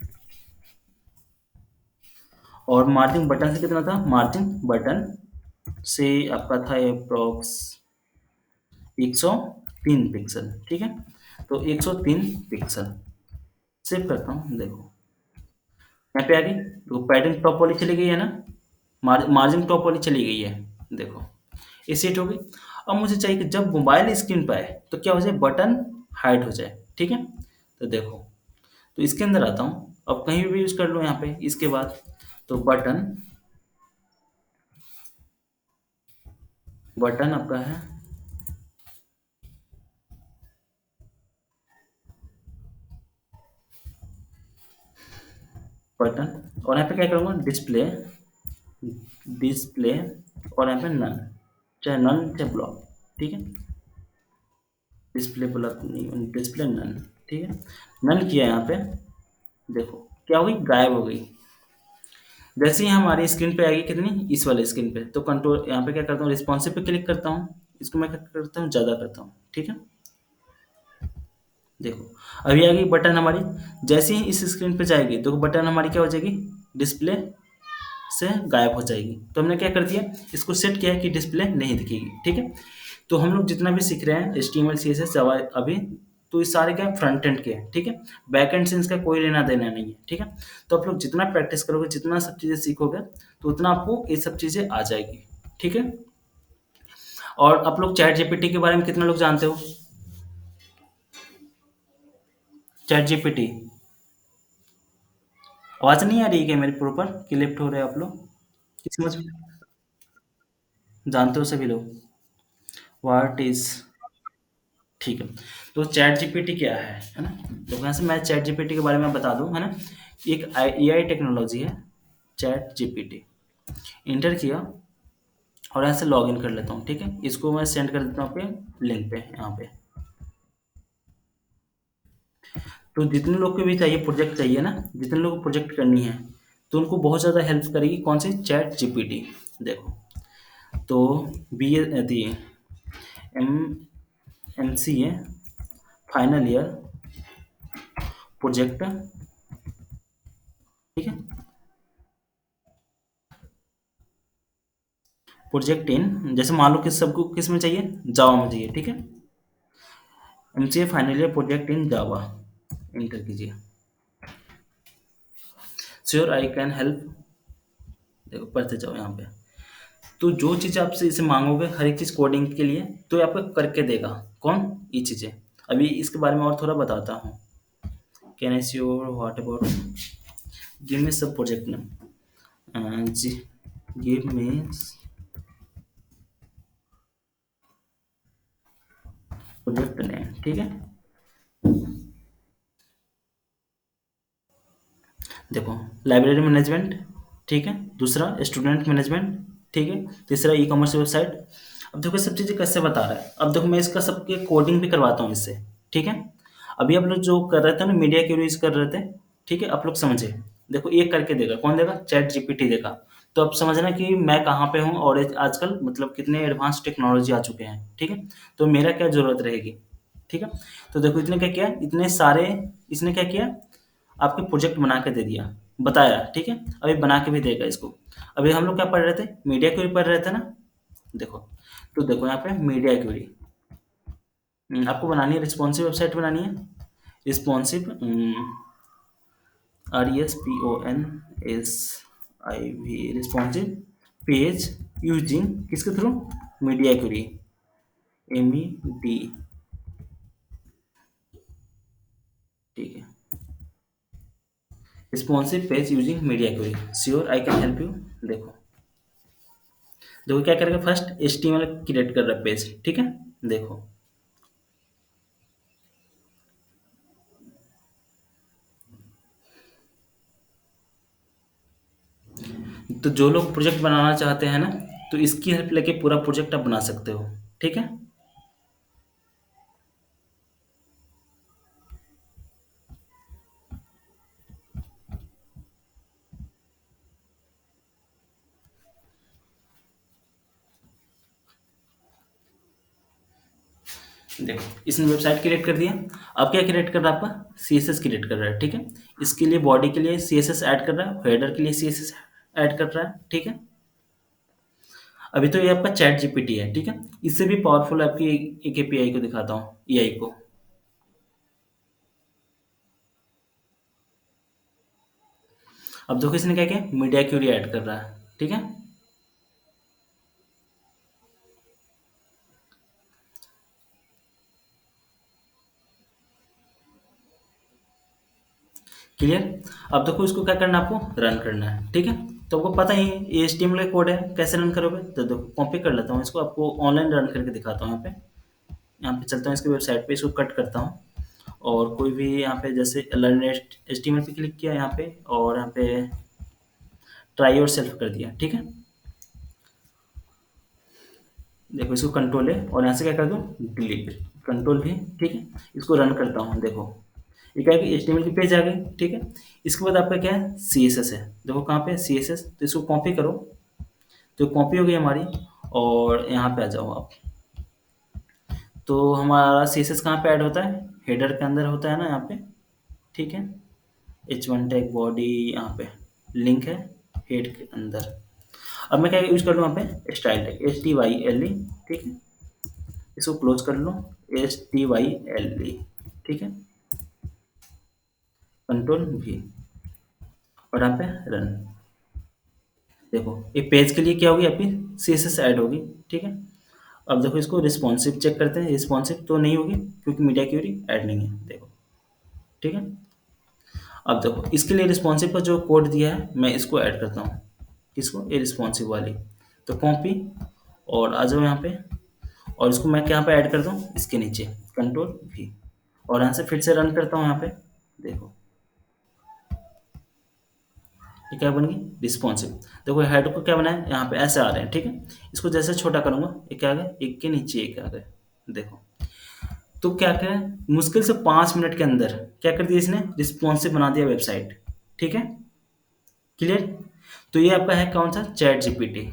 और मार्जिन बटन से कितना था, मार्जिन बटन से आपका था अप्रोक्स 103 पिक्सल, ठीक है। तो 103 पिक्सल सेव करता हूँ, देखो यहाँ पे आ गई, तो पैटर्न टॉप वाली चली गई है ना, मार्जिन टॉप वाली चली गई है, देखो ये सेट हो गई। अब मुझे चाहिए कि जब मोबाइल स्क्रीन पर आए तो क्या हो जाए, बटन हाइड हो जाए, ठीक है। तो देखो, तो इसके अंदर आता हूँ, अब कहीं भी यूज कर लो यहाँ पे इसके बाद, तो बटन, बटन आपका है, बटन, और यहाँ पे क्या करूँगा, डिस्प्ले, डिस्प्ले, और यहाँ पे नन, चाहे नन चाहे ब्लॉक, ठीक है। डिस्प्ले ब्लॉक नहीं, डिस्प्ले नन, ठीक है। नन किया यहाँ पे, देखो क्या हुई, गायब हो गई। जैसे ही हमारी स्क्रीन पे आएगी कितनी, इस वाले स्क्रीन पे, तो कंट्रोल यहाँ पे क्या करता हूँ, रिस्पॉन्सिव पे क्लिक करता हूँ, इसको मैं क्या करता हूँ, ज़्यादा करता हूँ, ठीक है। देखो, अभी आ गई बटन हमारी। जैसे ही इस स्क्रीन पे जाएगी तो बटन हमारी क्या हो जाएगी, डिस्प्ले से गायब हो जाएगी। तो हमने क्या कर दिया, इसको सेट किया है कि डिस्प्ले नहीं दिखेगी, ठीक है। तो हम लोग जितना भी सीख रहे हैं HTML CSS जावा अभी, तो ये सारे क्या फ्रंट एंड के हैं, ठीक है। बैक एंड से इसका कोई लेना देना नहीं है, ठीक है। तो आप लोग जितना प्रैक्टिस करोगे, जितना सब चीज़ें सीखोगे, तो उतना आपको ये सब चीज़ें आ जाएगी, ठीक है। और आप लोग चैट जीपीटी के बारे में कितना लोग जानते हो? चैट जीपीटी, आवाज़ नहीं आ रही है क्या मेरी प्रॉपर, कि लेफ्ट हो रहे हैं आप लोग? कि समझ जानते हो सभी लोग? व्हाट इज, ठीक है। तो चैट जीपीटी क्या है ना। तो यहाँ से मैं चैट जीपीटी के बारे में बता दूं, है ना। एक AI टेक्नोलॉजी है, चैट जीपीटी। इंटर किया और यहाँ से लॉग इन कर लेता हूँ, ठीक है। इसको मैं सेंड कर देता हूँ आपके लिंक पे यहाँ पे। तो जितने लोग को भी चाहिए प्रोजेक्ट चाहिए ना, जितने लोग को प्रोजेक्ट करनी है, तो उनको बहुत ज़्यादा हेल्प करेगी कौन सी, चैट जीपीटी। देखो, तो B A M MCA final year project, ठीक है। प्रोजेक्ट इन, जैसे मान लो कि सबको किस में चाहिए, जावा में चाहिए, ठीक है। MCA final year project in Java, inter कीजिए। श्योर आई कैन हेल्प, देखो पढ़ते जाओ यहाँ पे। तो जो चीज़ आपसे इसे मांगोगे हर एक चीज़ कोडिंग के लिए, तो ये आपको करके देगा। कौन, ये चीज़ें। अभी इसके बारे में और थोड़ा बताता हूँ। Can I sure what about, give me सब प्रोजेक्ट नेम, जी, गिव मी प्रोजेक्ट नेम, ठीक है। देखो, लाइब्रेरी मैनेजमेंट, ठीक है। दूसरा स्टूडेंट मैनेजमेंट, ठीक है। तीसरा ई कॉमर्स वेबसाइट। अब देखो सब चीज़ें कैसे बता रहा है। अब देखो मैं इसका सबके कोडिंग भी करवाता हूँ इससे, ठीक है। अभी आप लोग जो कर रहे थे ना, मीडिया क्यूरीज कर रहे थे, ठीक है, आप लोग समझे। देखो ये करके देगा, कौन देगा, चैट जीपीटी देगा। तो अब समझना कि मैं कहाँ पे हूँ, और आजकल मतलब कितने एडवांस टेक्नोलॉजी आ चुके हैं, ठीक है। तो मेरा क्या ज़रूरत रहेगी, ठीक है। तो देखो इसने क्या किया, इतने सारे, इसने क्या किया, आपके प्रोजेक्ट बना के दे दिया, बताया, ठीक है। अभी बना के भी देगा इसको। अभी हम लोग क्या पढ़ रहे थे, मीडिया क्यूरी पढ़ रहे थे ना। देखो, तो देखो यहाँ पे मीडिया क्यूरी, आपको बनानी है, रिस्पॉन्सिव वेबसाइट बनानी है। Responsive, RESPONSIV, responsive page using किसके थ्रू, मीडिया क्यूरी, MED, ठीक है। Responsive page using media query, sure I can help you. देखो, देखो क्या करेगा, फर्स्ट HTML क्रिएट कर रहा है पेज, ठीक है। देखो, तो जो लोग प्रोजेक्ट बनाना चाहते हैं ना, तो इसकी हेल्प लेके पूरा प्रोजेक्ट आप बना सकते हो, ठीक है। देखो, इसने वेबसाइट क्रिएट कर दिया। अब क्या क्रिएट कर रहा है, आपका CSS क्रिएट कर रहा है, ठीक है। इसके लिए बॉडी के लिए CSS ऐड कर रहा है, हेडर के लिए CSS ऐड कर रहा है, ठीक है। अभी तो ये आपका चैट जीपीटी है, ठीक है। इससे भी पावरफुल आपकी एक API को दिखाता हूँ, AI को। अब देखो इसने क्या किया, मीडिया क्यूरी ऐड कर रहा है, ठीक है। क्लियर। अब देखो इसको क्या करना है, आपको रन करना है, ठीक है। तो आपको पता ही है ये HTML का कोड है, कैसे रन करोगे। तो देखो कॉपी कर लेता हूँ इसको, आपको ऑनलाइन रन करके दिखाता हूँ। यहाँ पे चलता हूँ इसके वेबसाइट पे, इसको कट करता हूँ। और कोई भी यहाँ पे जैसे लर्न HTML पे क्लिक किया यहाँ पे, और यहाँ पे ट्राई योर सेल्फ कर दिया, ठीक है। देखो इसको कंट्रोल है, और यहाँ से क्या कर दूँ, डिलीट, कंट्रोल भी, ठीक है। इसको रन करता हूँ, देखो ये क्या है कि HTML की पेज आ गई, ठीक है। इसके बाद आपका क्या है, CSS है। देखो कहाँ पे CSS, तो इसको कॉपी करो, तो कॉपी हो गई हमारी। और यहाँ पे आ जाओ आप। तो हमारा CSS कहाँ पे ऐड होता है, हेडर के अंदर होता है ना यहाँ पे, ठीक है। H1 टैग बॉडी यहाँ पे लिंक है हेड के अंदर। अब मैं क्या यूज कर लूँ यहाँ पे स्टाइल टैग STYLE, ठीक है। इसको क्लोज कर लूँ STYLE, ठीक है। कंट्रोल V और यहाँ पे रन। देखो ये पेज के लिए क्या होगी, आपकी CSS ऐड होगी, ठीक है। अब देखो इसको रिस्पॉन्सिव चेक करते हैं, रिस्पॉन्सिव तो नहीं होगी क्योंकि मीडिया क्यूरी ऐड नहीं है, देखो, ठीक है। अब देखो इसके लिए रिस्पॉन्सिव का जो कोड दिया है मैं इसको ऐड करता हूँ, किसको, ये रिस्पॉन्सिव वाली। तो कॉपी और आ जाओ यहाँ पे, और इसको मैं यहाँ पे ऐड करता हूँ इसके नीचे, कंट्रोल V, और यहाँ से फिर से रन करता हूँ यहाँ पे। देखो ये क्या बन गई, रिस्पॉन्सिव। देखो हेड को क्या बनाया, यहाँ पे ऐसे आ रहे हैं, ठीक है। इसको जैसे छोटा करूंगा ये क्या आ गया, एक के नीचे एक आ गया, देखो। तो क्या करें, मुश्किल से 5 मिनट के अंदर क्या कर दिया इसने, रिस्पॉन्सिव बना दिया वेबसाइट, ठीक है। क्लियर। तो ये आपका है कौन सा, चैट जीपीटी।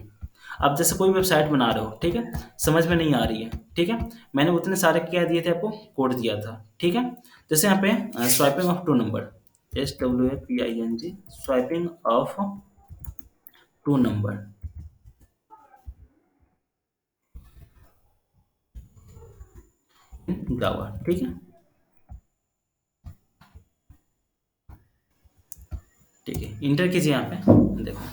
अब जैसे कोई वेबसाइट बना रहे हो, ठीक है, समझ में नहीं आ रही है, ठीक है। मैंने उतने सारे क्या दिए थे आपको, कोड दिया था, ठीक है। जैसे यहाँ पे swapping of two number, SWAPING, swapping of two number, Java, ठीक है। ठीक है, इंटर कीजिए यहाँ पे, देखो।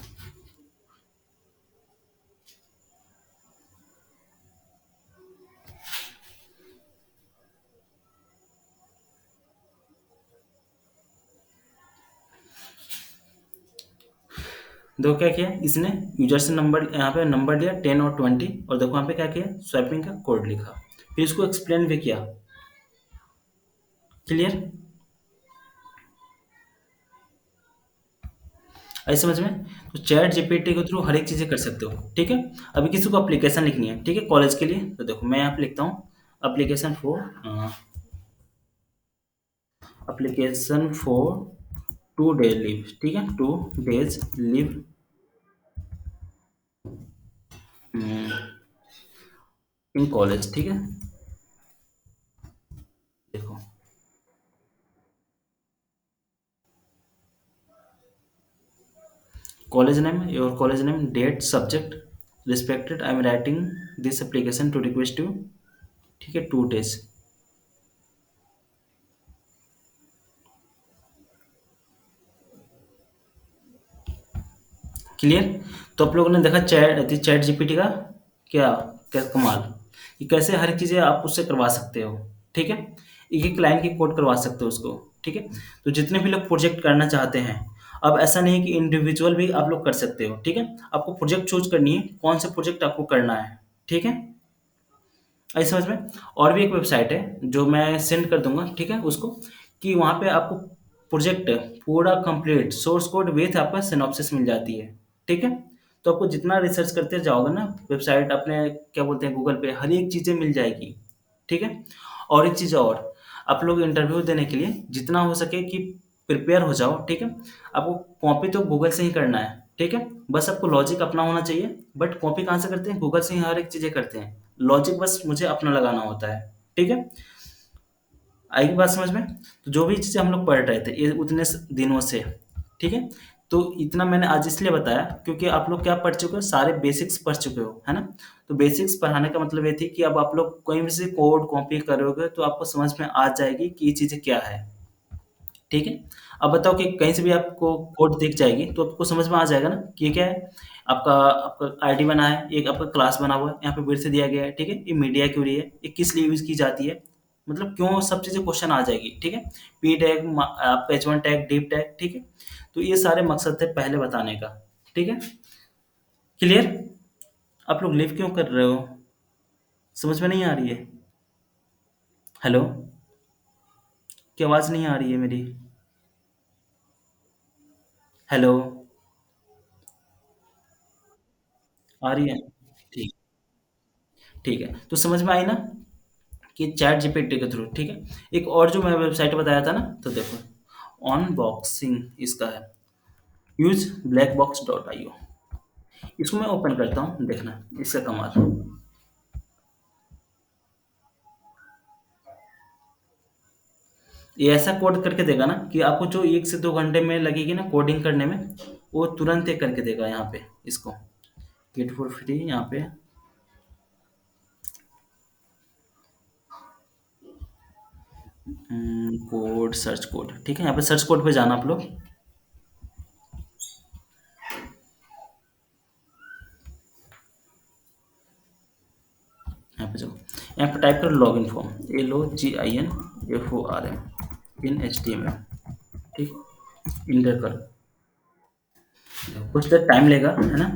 देखो क्या किया इसने, यूजर से नंबर, यहाँ पे नंबर लिया 10 और 20, और देखो यहाँ पे क्या किया, स्वैपिंग का कोड लिखा, फिर इसको एक्सप्लेन भी किया। क्लियर, आई समझ में। तो चैट जीपीटी के थ्रू हर एक चीज़ें कर सकते हो, ठीक है। अभी किसी को एप्लीकेशन लिखनी है, ठीक है, कॉलेज के लिए, तो देखो मैं यहाँ पे लिखता हूँ application for, application for 2 day leave, ठीक है, 2 डेज लीव इन कॉलेज, ठीक है। देखो college name, your college name, date, subject, respected, I am writing this application to request you, ठीक है, 2 डेज। क्लियर। तो आप लोगों ने देखा चैट जीपीटी का क्या क्या कमाल, कि कैसे हर चीज़ें आप उससे करवा सकते हो, ठीक है। एक एक लाइन की कोड करवा सकते हो उसको, ठीक है। तो जितने भी लोग प्रोजेक्ट करना चाहते हैं, अब ऐसा नहीं है कि इंडिविजुअल भी आप लोग कर सकते हो, ठीक है। आपको प्रोजेक्ट चूज करनी है, कौन सा प्रोजेक्ट आपको करना है, ठीक है। आई समझ में। और भी एक वेबसाइट है जो मैं सेंड कर दूंगा, ठीक है, उसको, कि वहाँ पे आपको प्रोजेक्ट पूरा कंप्लीट सोर्स कोड विथ आपका सिनॉप्सिस मिल जाती है, ठीक है। तो आपको जितना रिसर्च करते जाओगे ना, वेबसाइट अपने क्या बोलते हैं गूगल पे, हर एक चीज़ें मिल जाएगी, ठीक है। और एक चीज़ और, आप लोग इंटरव्यू देने के लिए जितना हो सके कि प्रिपेयर हो जाओ, ठीक है। आपको कॉपी तो गूगल से ही करना है, ठीक है। बस आपको लॉजिक अपना होना चाहिए, बट कॉपी कहाँ से करते हैं, गूगल से ही हर एक चीज़ें करते हैं। लॉजिक बस मुझे अपना लगाना होता है, ठीक है। आएगी बात समझ में। तो जो भी चीज़ें हम लोग पढ़ रहे थे ये उतने दिनों से, ठीक है। तो इतना मैंने आज इसलिए बताया क्योंकि आप लोग क्या पढ़ चुके हो, सारे बेसिक्स पढ़ चुके हो, है ना। तो बेसिक्स पढ़ाने का मतलब ये थी कि अब आप लोग कोई भी से कोड कॉपी करोगे तो आपको समझ में आ जाएगी कि ये चीज़ें क्या है, ठीक है। अब बताओ कि कहीं से भी आपको कोड दिख जाएगी तो आपको समझ में आ जाएगा ना कि ये क्या है। आपका आपका आईडी बना है, एक आपका क्लास बना हुआ है, यहाँ पे विड्थ दिया गया है, ठीक है। ये मीडिया क्यूरी है, ये किस लिए यूज़ की जाती है, मतलब क्यों, सब चीज़ें क्वेश्चन आ जाएगी, ठीक है। पी टैग, आपका H1 टैग, डीप टैग, ठीक है। तो ये सारे मकसद थे पहले बताने का, ठीक है। क्लियर। आप लोग लिव क्यों कर रहे हो, समझ में नहीं आ रही है। हेलो, क्या आवाज़ नहीं आ रही है मेरी। हेलो, आ रही है, ठीक, ठीक है। तो समझ में आई ना कि चैट जीपीटी के थ्रू, ठीक है। एक और जो मैं वेबसाइट बताया था ना, तो देखो अनबॉक्सिंग इसका है, use black box dot I O. इसको मैं ओपन करता हूँ, देखना इसका कमाल। ये ऐसा कोड करके देगा ना कि आपको जो 1 से 2 घंटे में लगेगी ना कोडिंग करने में, वो तुरंत ये करके देगा यहाँ पे इसको। गिट फॉर फ्री यहाँ पे कोड सर्च कोड, ठीक है, यहाँ पे सर्च कोड पे जाना आप लोग। यहाँ पे जाओ, यहाँ पे टाइप करो लॉगिन फॉर्म, LOGINFORM इन HTML, ठीक, इंटर करो। कुछ देर टाइम लेगा, है ना।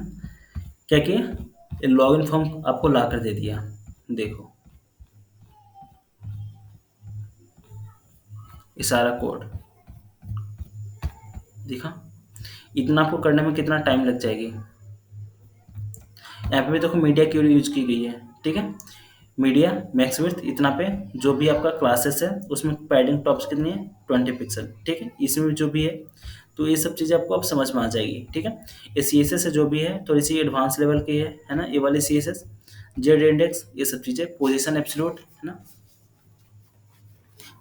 क्या किया, ये लॉगिन फॉर्म आपको ला कर दे दिया, देखो ये सारा कोड दिखा। इतना आपको करने में कितना टाइम लग जाएगी। यहाँ पे भी देखो मीडिया की यूज की गई है, ठीक है। मीडिया मैक्स विड्थ इतना पे, जो भी आपका क्लासेस है उसमें पैडिंग टॉप्स कितनी है, 20 पिक्सल, ठीक है। इसमें भी जो भी है, तो ये सब चीज़ें आपको अब समझ में आ जाएगी, ठीक है। ये सी एस एस है जो भी है, थोड़ी सी एडवांस लेवल की है ना, ये वाली C S S, z index, ये सब चीज़ें, पोजिशन एब्सोल्यूट, है ना,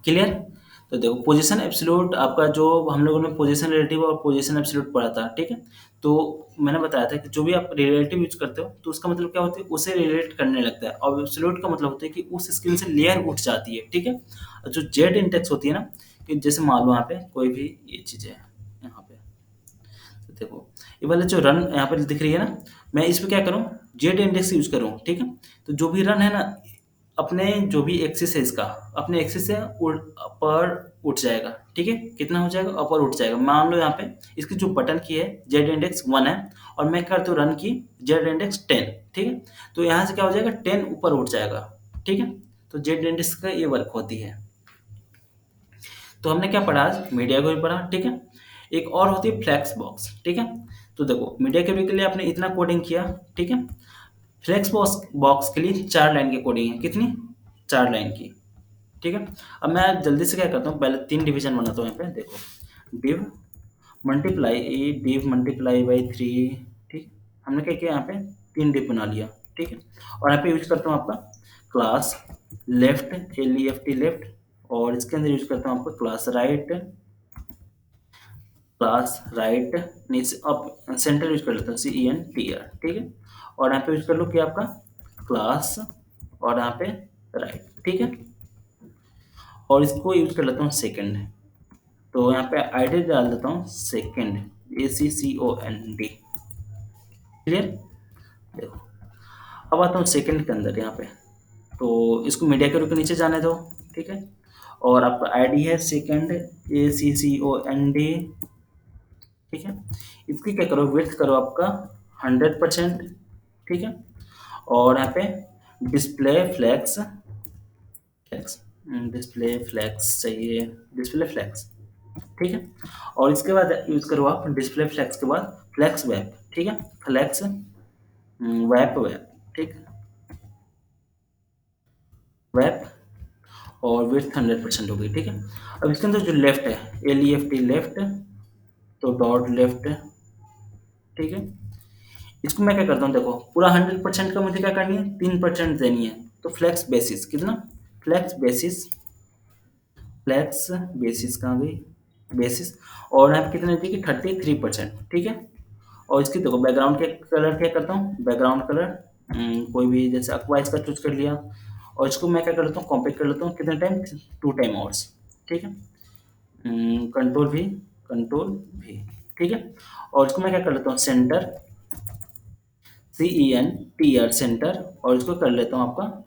क्लियर। तो देखो पोजीशन एब्सोल्यूट आपका, जो हम लोगों ने पोजीशन रिलेटिव और पोजीशन एब्सोल्यूट पढ़ा था, ठीक है। तो मैंने बताया था कि जो भी आप रिलेटिव यूज करते हो तो उसका मतलब क्या होता है, उसे रिलेट करने लगता है, और एब्सोल्यूट का मतलब होता है कि उस स्क्रीन से लेयर उठ जाती है, ठीक है। और जो जेड इंडेक्स होती है ना, कि जैसे मान लो यहाँ पे कोई भी ये चीज़ है यहाँ पे, तो देखो ये वाले जो रन यहाँ पे दिख रही है ना, मैं इस पे क्या करूँ, जेड इंडेक्स यूज करूँ, ठीक है। तो जो भी रन है ना, अपने जो भी एक्सिस है इसका, अपने एक्सिस से अपर उठ जाएगा, ठीक है। कितना हो जाएगा, अपर उठ जाएगा। मान लो यहाँ पे इसकी जो बटन की है जेड इंडेक्स 1 है, और मैं करता हूँ रन की जेड इंडेक्स 10, ठीक है। तो यहाँ से क्या हो जाएगा, 10 ऊपर उठ जाएगा, ठीक है। तो जेड इंडेक्स का ये वर्क होती है। तो हमने क्या पढ़ा आज, मीडिया को भी पढ़ा, ठीक है। एक और होती है फ्लैक्स बॉक्स, ठीक है। तो देखो मीडिया के लिए आपने इतना कोडिंग किया, ठीक है। फ्लेक्स बॉक्स बॉक्स के लिए 4 लाइन की कोडिंग है, कितनी, 4 लाइन की, ठीक है। अब मैं जल्दी से क्या करता हूँ, पहले 3 डिवीजन बनाता हूँ यहाँ पे, देखो डिव मल्टीप्लाई बाई 3, ठीक। हमने क्या किया यहाँ पे, 3 डिव बना लिया, ठीक है। और यहाँ पे यूज करता हूँ आपका क्लास लेफ्ट, LEFT लेफ्ट, और इसके अंदर यूज करता हूँ आपका क्लास राइट, नीचे अब सेंटर यूज कर लेता हूँ CENTR, ठीक है। और यहाँ पे यूज कर लो कि आपका क्लास, और यहाँ पे राइट, ठीक है। और इसको यूज कर लेता हूँ सेकंड, तो यहाँ पे आईडी डाल देता हूँ सेकंड, ACCOND, क्लियर। देखो अब आता हूँ सेकंड के अंदर यहाँ पे, तो इसको मीडिया के रूप में नीचे जाने दो, ठीक है। और आपका आईडी है सेकंड, ACCOND, ठीक है। इसकी क्या करो, विड्थ करो आपका 100%, ठीक है। और यहाँ पे display flex flex display flex चाहिए, डिस्प्ले फ्लैक्स, ठीक है। और इसके बाद यूज करो आप डिस्प्ले फ्लैक्स के बाद फ्लैक्स वेब, ठीक है। फ्लैक्स वेब, ठीक, वेब, और विड्थ 100% हो गई, ठीक है। अब इसके अंदर जो लेफ्ट है, LEFT लेफ्ट, तो डॉट लेफ्ट, ठीक है। इसको मैं क्या करता हूँ, देखो पूरा 100% का मुझे क्या करनी है, 3% देनी है, तो फ्लैक्स बेसिस कितना, फ्लैक्स बेसिस, फ्लैक्स बेसिस कहाँ गई, बेसिस, और यहाँ पे कितने दी कि 33%, ठीक है। और इसकी देखो बैकग्राउंड के कलर क्या करता हूँ, बैकग्राउंड कलर कोई भी, जैसे अक्वा इसका चूज कर लिया, और इसको मैं क्या कर लेता हूँ, कॉम्पैक्ट कर लेता हूँ, कितने टाइम, 2 टाइम आवर्स, ठीक है। कंट्रोल भी, ठीक है। और इसको मैं क्या कर लेता हूँ, सेंटर, CENTR सेंटर, और इसको कर लेता हूँ आपका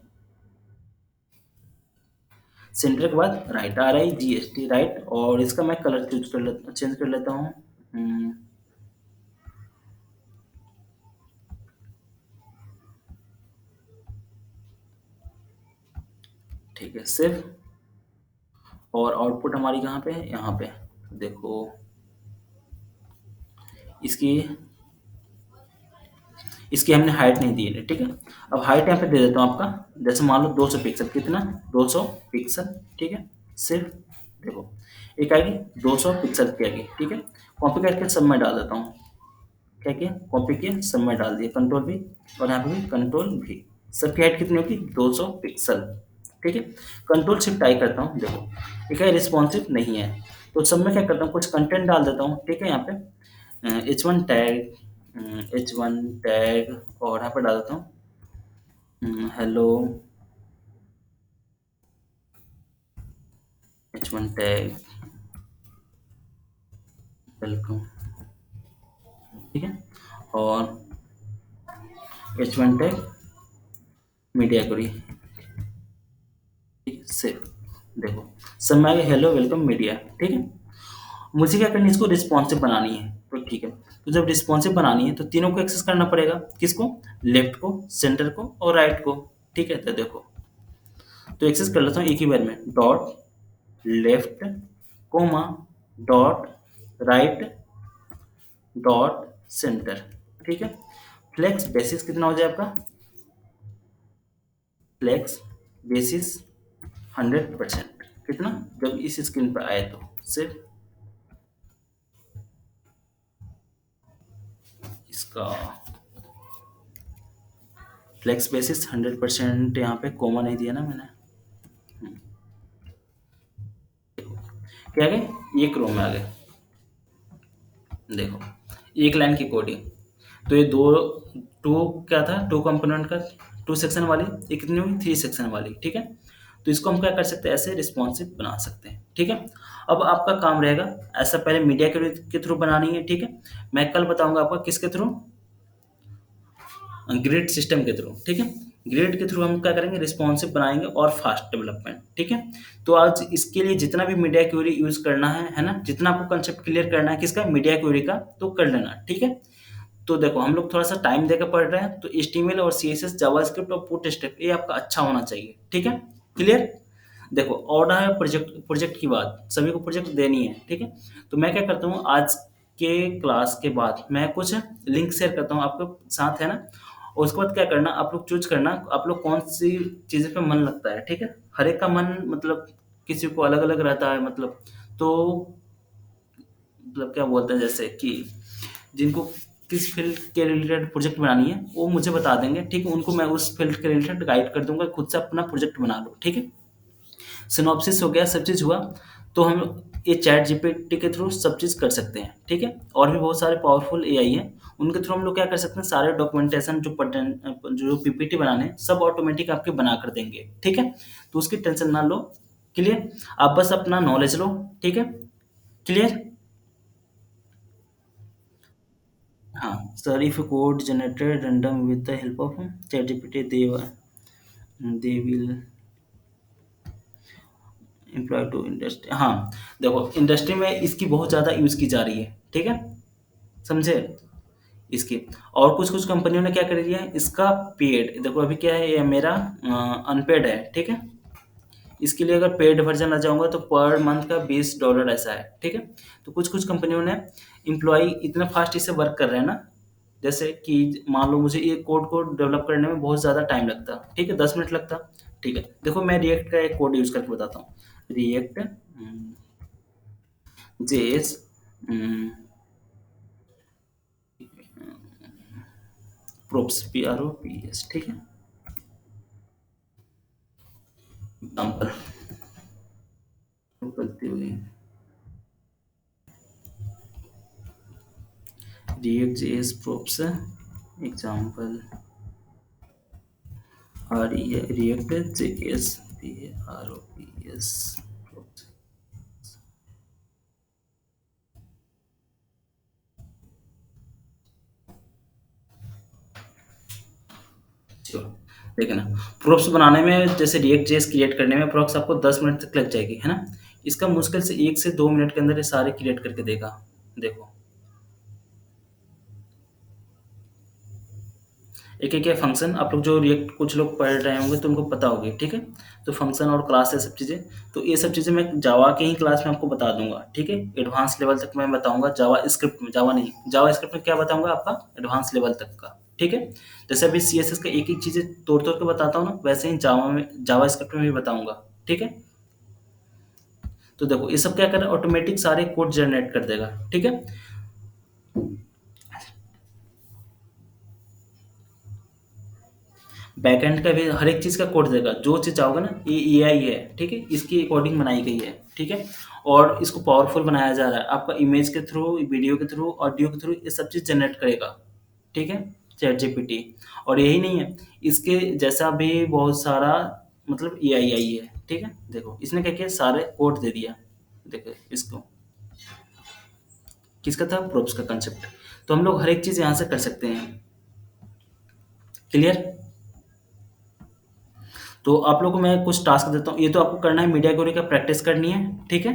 सेंटर के बाद राइट, RIGST राइट, और इसका मैं कलर चेंज कर लेता हूँ, हम्म, ठीक है, सेव। और आउटपुट हमारी कहाँ पे है, यहाँ पे, देखो इसकी इसकी हमने हाइट नहीं दी है, ठीक है। अब हाइट यहाँ पे दे देता हूँ आपका, जैसे मान लो 200 पिक्सल, कितना, 200 पिक्सल, ठीक है। सिर्फ देखो एक आएगी 200 पिक्सल की आएगी, ठीक है। कॉपी करके सब में डाल देता हूँ, क्या किया, कॉपी किया, सब में डाल दिया, कंट्रोल भी, और यहाँ पे भी कंट्रोल भी, सबकी हाइट कितनी होगी, 200 पिक्सल, ठीक है। कंट्रोल शिफ्ट आई करता हूँ, देखो ये क्या रिस्पॉन्सिव नहीं है, तो सब में क्या करता हूँ कुछ कंटेंट डाल देता हूँ, ठीक है। यहाँ पे H1 टैग और यहाँ पे डाल देता हूँ हेलो H1 टैग वेलकम, ठीक है। और H1 टैग मीडिया क्वेरी, से देखो सब में आ गया हेलो वेलकम मीडिया, ठीक है। मुझे क्या करनी है, इसको रिस्पॉन्सिव बनानी है, तो ठीक है। तो जब रिस्पॉन्सिव बनानी है तो तीनों को एक्सेस करना पड़ेगा, किसको, लेफ्ट को, सेंटर को और राइट को, ठीक है। तो देखो तो एक्सेस कर लेता हूँ एक ही बार में, dot left comma dot right dot centre, ठीक है। फ्लेक्स बेसिस कितना हो जाए आपका, फ्लेक्स बेसिस 100%, कितना, जब इस स्क्रीन पर आए तो सिर्फ इसका फ्लेक्स बेसिस 100%, यहाँ पे कॉमा नहीं दिया ना मैंने, क्या आ गए, ये क्रोम में आ गए। देखो एक लाइन की कोडिंग, तो ये दो, टू क्या था, टू कंपोनेंट का, टू सेक्शन वाली, ये कितनी होगी, थ्री सेक्शन वाली, ठीक है। तो इसको हम क्या कर सकते हैं, ऐसे रिस्पॉन्सिव बना सकते हैं, ठीक है। अब आपका काम रहेगा, ऐसा पहले मीडिया के थ्रू बनानी है, ठीक है। मैं कल बताऊंगा आपका किसके थ्रू, ग्रिड सिस्टम के थ्रू, ठीक है। ग्रिड के थ्रू हम क्या करेंगे, रिस्पॉन्सिव बनाएंगे और फास्ट डेवलपमेंट, ठीक है। तो आज इसके लिए जितना भी मीडिया क्वेरी यूज करना है ना, जितना आपको कंसेप्ट क्लियर करना है किसका, मीडिया क्वेरी का, तो कर लेना, ठीक है। तो देखो हम लोग थोड़ा सा टाइम देकर पढ़ रहे हैं, तो HTML और CSS जावास्क्रिप्ट और बूटस्ट्रैप ये आपका अच्छा होना चाहिए, ठीक है। क्लियर। देखो और है प्रोजेक्ट, प्रोजेक्ट की बात, सभी को प्रोजेक्ट देनी है, ठीक है। तो मैं क्या करता हूँ, आज के क्लास के बाद मैं कुछ लिंक शेयर करता हूँ आपके साथ, है ना। और उसके बाद क्या करना, आप लोग चूज करना आप लोग कौन सी चीज़ें पे मन लगता है, ठीक है। हर एक का मन मतलब किसी को अलग अलग रहता है, तो मतलब क्या बोलते हैं, जैसे कि जिनको किस फील्ड के रिलेटेड प्रोजेक्ट बनानी है वो मुझे बता देंगे, ठीक है। उनको मैं उस फील्ड के रिलेटेड गाइड कर दूंगा, खुद से अपना प्रोजेक्ट बना लो, ठीक है। सिनॉप्सिस हो गया, सब चीज़ हुआ, तो हम ये चैट जीपीटी के थ्रू सब चीज़ कर सकते हैं, ठीक है। और भी बहुत सारे पावरफुल AI हैं, उनके थ्रू हम लोग क्या कर सकते हैं, सारे डॉक्यूमेंटेशन जो PPT बनाने हैं, सब ऑटोमेटिक आपके बना कर देंगे, ठीक है। तो उसकी टेंशन ना लो, क्लियर। आप बस अपना नॉलेज लो, ठीक है, क्लियर। हाँ sir, if code generated random with the help of chat GPT they will employ to industry, हाँ। देखो इंडस्ट्री में इसकी बहुत ज़्यादा यूज़ की जा रही है, ठीक है, समझे इसकी। और कुछ कुछ कंपनियों ने क्या कर दिया है इसका पेड, देखो अभी क्या है, ये मेरा अनपेड है, ठीक है। इसके लिए अगर पेड वर्जन आ जाऊंगा तो पर मंथ का $20 ऐसा है, ठीक है। तो कुछ कुछ कंपनियों ने इम्प्लॉय इतना फास्ट इससे वर्क कर रहे हैं ना, जैसे कि मान लो मुझे एक कोड को डेवलप करने में बहुत ज़्यादा टाइम लगता, ठीक है, 10 मिनट लगता, ठीक है। देखो मैं रिएक्ट का एक कोड यूज़ करके बताता हूँ, रिएक्ट जेएस प्रोप्स PROPS, ठीक है। एग्जाम्पल गलती हुई, react JS props example react JS PROPS, देखना प्रोप्स बनाने में, जैसे रिएक्ट जेएस क्रिएट करने में अप्रोक्स आपको 10 मिनट तक लग जाएगी, है ना। इसका मुश्किल से 1 से 2 मिनट के अंदर ये सारे क्रिएट करके देगा, देखो एक एक फंक्शन, आप लोग जो रिएक्ट कुछ लोग पढ़ रहे होंगे तो उनको पता होगी, ठीक है। तो फंक्शन और क्लास है सब चीज़ें, तो ये सब चीज़ें मैं जावा के ही क्लास में आपको बता दूंगा, ठीक है। एडवांस लेवल तक मैं बताऊंगा जावा स्क्रिप्ट में, जावा नहीं, जावा स्क्रिप्ट में क्या बताऊंगा आपका एडवांस लेवल तक का, ठीक है। जैसे अभी CSS का एक एक चीज़ें तोड़ तोड़ के बताता हूँ ना, वैसे ही जावा में, जावा स्क्रिप्ट में भी बताऊंगा, ठीक है। तो देखो ये सब क्या कर रहा है, ऑटोमेटिक सारे कोड जनरेट कर देगा, ठीक है। बैकएंड का भी हर एक चीज़ का कोड देगा, जो चीज़ चाहोगे ना, ये एआई है, ठीक है, इसकी अकॉर्डिंग बनाई गई है, ठीक है। और इसको पावरफुल बनाया जा रहा है, आपका इमेज के थ्रू, वीडियो के थ्रू, ऑडियो के थ्रू, ये सब चीज़ जनरेट करेगा, ठीक है, चैट जीपीटी। और यही नहीं है, इसके जैसा भी बहुत सारा मतलब एआई आई है, ठीक है। देखो इसने क्या किया, सारे कोड दे दिया, देखो इसको, किसका था, प्रोप्स का कंसेप्ट। तो हम लोग हर एक चीज़ यहाँ से कर सकते हैं, क्लियर। तो आप लोग को मैं कुछ टास्क देता हूँ, ये तो आपको करना है, मीडिया क्वेरी का प्रैक्टिस करनी है, ठीक है।